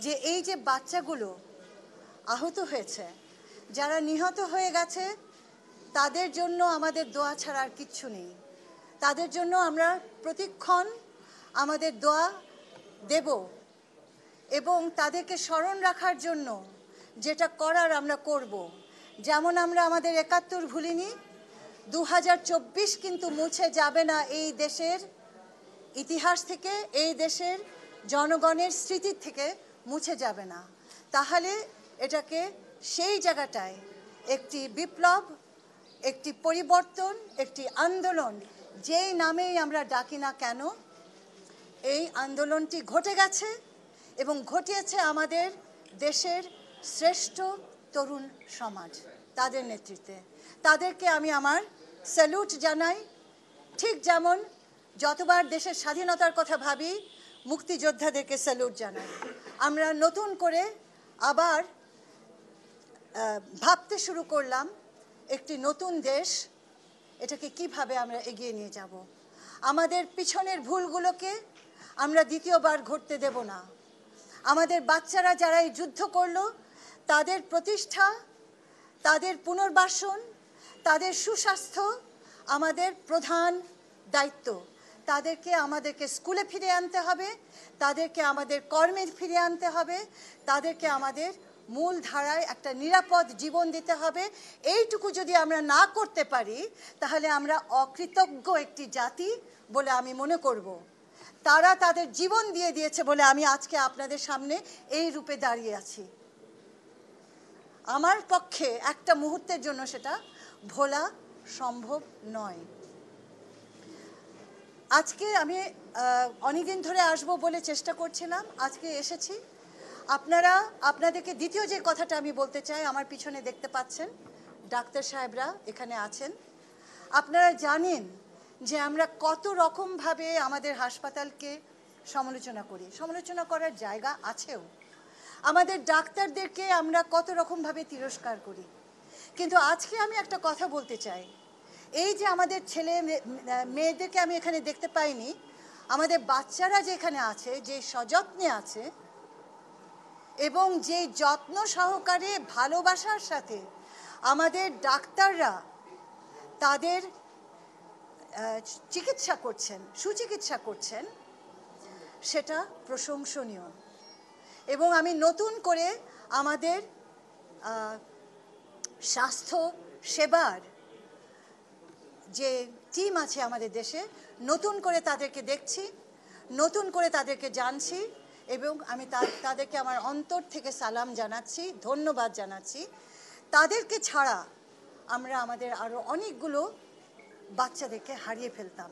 যে এই যে বাচ্চাগুলো আহত হয়েছে, যারা নিহত হয়ে গেছে, তাদের জন্য আমাদের দোয়া ছাড়া আর কিচ্ছু নেই। তাদের জন্য আমরা প্রতিক্ষণ আমাদের দোয়া দেব এবং তাদেরকে স্মরণ রাখার জন্য যেটা করার আমরা করব। যেমন আমরা আমাদের ৭১ ভুলিনি, ২০২৪ কিন্তু মুছে যাবে না এই দেশের ইতিহাস থেকে, এই দেশের জনগণের স্মৃতির থেকে মুছে যাবে না। তাহলে এটাকে সেই জায়গাটায় একটি বিপ্লব, একটি পরিবর্তন, একটি আন্দোলন, যেই নামেই আমরা ডাকি না কেন, এই আন্দোলনটি ঘটে গেছে এবং ঘটিয়েছে আমাদের দেশের শ্রেষ্ঠ তরুণ সমাজ, তাদের নেতৃত্বে। তাদেরকে আমি আমার স্যালুট জানাই। ঠিক যেমন যতবার দেশের স্বাধীনতার কথা ভাবি, মুক্তিযোদ্ধাদেরকে স্যালুট জানাই। আমরা নতুন করে আবার ভাবতে শুরু করলাম একটি নতুন দেশ, এটাকে কিভাবে আমরা এগিয়ে নিয়ে যাব। আমাদের পিছনের ভুলগুলোকে আমরা দ্বিতীয়বার ঘটতে দেব না। আমাদের বাচ্চারা যারা এই যুদ্ধ করলো, তাদের প্রতিষ্ঠা, তাদের পুনর্বাসন, তাদের সুস্বাস্থ্য আমাদের প্রধান দায়িত্ব। আমাদেরকে স্কুলে ফিরে আনতে হবে, তাদেরকে আমাদের কর্মে ফিরে আনতে হবে, তাদেরকে আমাদের মূল ধারায় একটা নিরাপদ জীবন দিতে হবে। এইটুকু যদি আমরা না করতে পারি, তাহলে আমরা অকৃতজ্ঞ একটি জাতি বলে আমি মনে করব। তারা তাদের জীবন দিয়ে দিয়েছে বলে আমি আজকে আপনাদের সামনে এই রূপে দাঁড়িয়ে আছি। আমার পক্ষে একটা মুহূর্তের জন্য সেটা ভোলা সম্ভব নয়। আজকে আমি অনেকদিন ধরে আসবো বলে চেষ্টা করছিলাম, আজকে এসেছি। আপনাদেরকে দ্বিতীয় যে কথাটা আমি বলতে চাই, আমার পিছনে দেখতে পাচ্ছেন ডাক্তার সাহেবরা এখানে আছেন। আপনারা জানেন যে আমরা কত রকমভাবে আমাদের হাসপাতালকে সমালোচনা করি, সমালোচনা করার জায়গা আছেও। আমাদের ডাক্তারদেরকে আমরা কত রকমভাবে তিরস্কার করি। কিন্তু আজকে আমি একটা কথা বলতে চাই, এই যে আমাদের ছেলে মেয়েদেরকে আমি এখানে দেখতে পাইনি, আমাদের বাচ্চারা যে এখানে আছে, যে সযত্নে আছে এবং যে যত্ন সহকারে ভালোবাসার সাথে আমাদের ডাক্তাররা তাদের চিকিৎসা করছেন, সুচিকিৎসা করছেন, সেটা প্রশংসনীয়। এবং আমি নতুন করে আমাদের স্বাস্থ্য সেবার যে টিম আছে আমাদের দেশে, নতুন করে তাদেরকে দেখছি, নতুন করে তাদেরকে জানছি এবং আমি তাদেরকে আমার অন্তর থেকে সালাম জানাচ্ছি, ধন্যবাদ জানাচ্ছি। তাদেরকে ছাড়া আমরা আমাদের আরও অনেকগুলো বাচ্চাদেরকে হারিয়ে ফেলতাম।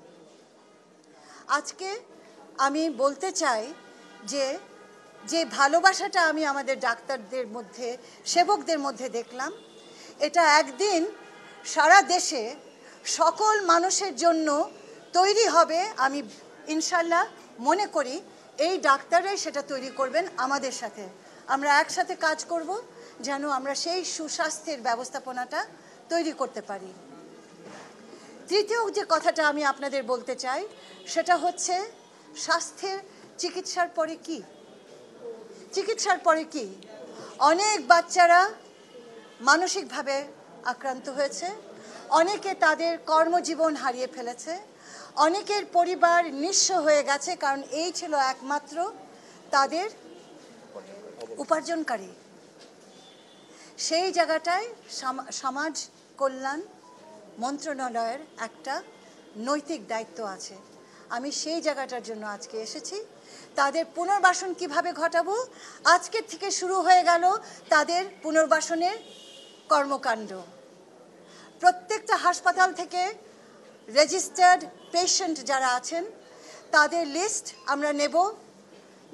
আজকে আমি বলতে চাই যে যে ভালোবাসাটা আমি আমাদের ডাক্তারদের মধ্যে, সেবকদের মধ্যে দেখলাম, এটা একদিন সারা দেশে সকল মানুষের জন্য তৈরি হবে। আমি ইনশাল্লাহ মনে করি এই ডাক্তাররাই সেটা তৈরি করবেন আমাদের সাথে। আমরা একসাথে কাজ করব যেন আমরা সেই সুস্বাস্থ্যের ব্যবস্থাপনাটা তৈরি করতে পারি। তৃতীয় যে কথাটা আমি আপনাদের বলতে চাই, সেটা হচ্ছে স্বাস্থ্যের চিকিৎসার পরে কি? চিকিৎসার পরে কি? অনেক বাচ্চারা মানসিকভাবে আক্রান্ত হয়েছে, অনেকে তাদের কর্মজীবন হারিয়ে ফেলেছে, অনেকের পরিবার নিঃস্ব হয়ে গেছে, কারণ এই ছিল একমাত্র তাদের উপার্জনকারী। সেই জায়গাটায় সমাজ কল্যাণ মন্ত্রণালয়ের একটা নৈতিক দায়িত্ব আছে। আমি সেই জায়গাটার জন্য আজকে এসেছি। তাদের পুনর্বাসন কিভাবে ঘটাবো, আজকের থেকে শুরু হয়ে গেল তাদের পুনর্বাসনের কর্মকাণ্ড। প্রত্যেকটা হাসপাতাল থেকে রেজিস্টার্ড পেশেন্ট যারা আছেন তাদের লিস্ট আমরা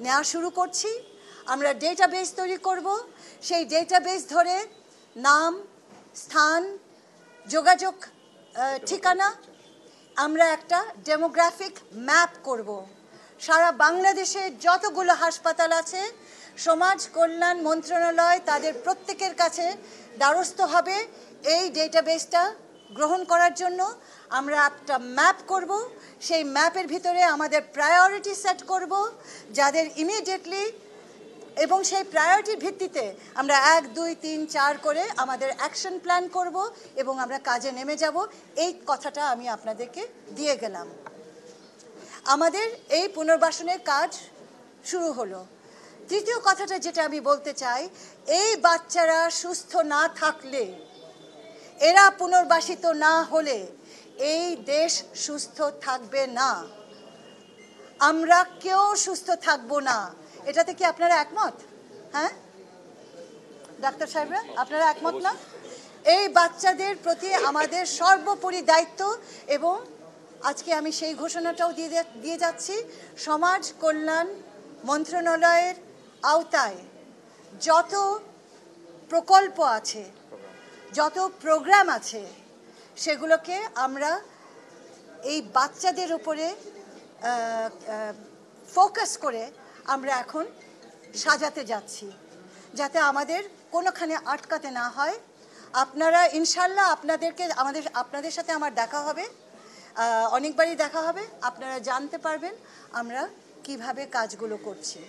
নেওয়া শুরু করছি। আমরা ডেটাবেস তৈরি করব। সেই ডেটাবেস ধরে নাম, স্থান, যোগাযোগ ঠিকানা, আমরা একটা ডেমোগ্রাফিক ম্যাপ করব। সারা বাংলাদেশে যতগুলো হাসপাতাল আছে, সমাজ কল্যাণ মন্ত্রণালয় তাদের প্রত্যেকের কাছে দ্বারস্থ হবে এই ডেটাবেসটা গ্রহণ করার জন্য। আমরা একটা ম্যাপ করব, সেই ম্যাপের ভিতরে আমাদের প্রায়োরিটি সেট করব। যাদের ইমিডিয়েটলি এবং সেই প্রায়োরিটির ভিত্তিতে আমরা 1, 2, 3, 4 করে আমাদের অ্যাকশন প্ল্যান করব এবং আমরা কাজে নেমে যাব। এই কথাটা আমি আপনাদেরকে দিয়ে গেলাম। আমাদের এই পুনর্বাসনের কাজ শুরু হলো। তৃতীয় কথাটা যেটা আমি বলতে চাই, এই বাচ্চারা সুস্থ না থাকলে, এরা পুনর্বাসিত না হলে এই দেশ সুস্থ থাকবে না, আমরা কেউ সুস্থ থাকবো না। এটাতে কি আপনারা একমত? হ্যাঁ ডাক্তার সাহেবরা, আপনারা একমত না? এই বাচ্চাদের প্রতি আমাদের সর্বোপরি দায়িত্ব, এবং আজকে আমি সেই ঘোষণাটাও দিয়ে যাচ্ছি, সমাজ কল্যাণ মন্ত্রণালয়ের আওতায় যত প্রকল্প আছে, যত প্রোগ্রাম আছে, সেগুলোকে আমরা এই বাচ্চাদের উপরে ফোকাস করে আমরা এখন সাজাতে যাচ্ছি, যাতে আমাদের কোনোখানে আটকাতে না হয়। আপনারা ইনশাল্লাহ আপনাদের সাথে আমার দেখা হবে, অনেকবারই দেখা হবে, আপনারা জানতে পারবেন আমরা কিভাবে কাজগুলো করছি।